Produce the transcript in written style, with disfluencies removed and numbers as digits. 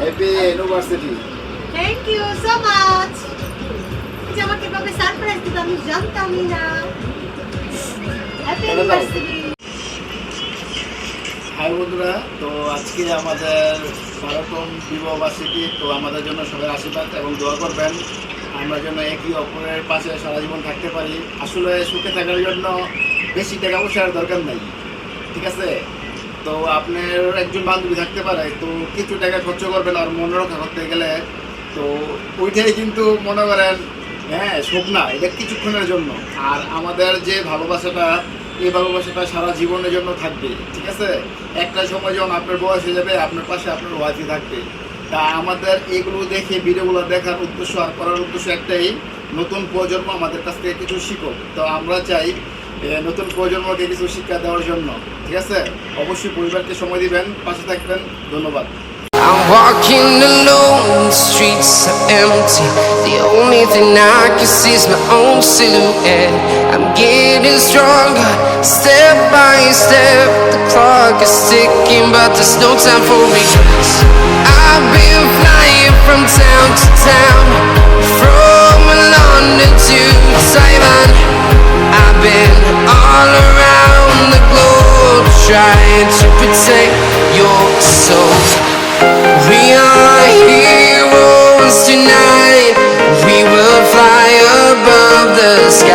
Happy university. Thank you so much. যে আমাকে এভাবে সারপ্রাইজ দিতে আমি জানতামই না। Happy university. হাই বন্ধুরা, তো আজকে আমাদের 12তম বিবাহ বার্ষিকী। তো আমাদের জন্য সবাই আশীর্বাদ এবং দোয়া করবেন, আমরা যেন একই অপরের পাশে সারা জীবন থাকতে পারি। আসলে সুখে থাকার জন্য বেশি টাকা পয়সার দরকার নাই, ঠিক আছে? তো আপনার একজন বান্ধবী থাকতে পারে, তো কিছু টাকা খরচ করবেন আর মনে রক্ষা করতে গেলে, তো ওইটাই কিন্তু মনে করেন হ্যাঁ সুখ না, এটা কিছুক্ষণের জন্য। আর আমাদের যে ভালোবাসাটা, এই ভালোবাসাটা সারা জীবনের জন্য থাকবে, ঠিক আছে? একটা সময় যখন আপনার বয়স হয়ে যাবে, আপনার পাশে আপনার ওয়াইফই থাকবে। তা আমাদের এগুলো দেখে, ভিডিওগুলো দেখার উদ্দেশ্য আর করার উদ্দেশ্য একটাই, নতুন প্রজন্ম আমাদের কাছ থেকে কিছু শিখুক। তো আমরা চাই নতুন প্রজন্মকে কিছু শিক্ষা দেওয়ার জন্য, ঠিক আছে? অবশ্যই পরিবারকে সময় দিবেন, পাশে থাকবেন। ধন্যবাদ। I'm walking alone, the streets are empty. The only thing I can see is my own silhouette. I'm getting stronger, step by step. The clock is ticking, but there's no time for regrets. I've been flying from town to town, from London to Taiwan. I've been all around the globe, trying to protect your soul. We are heroes tonight. We will fly above the sky.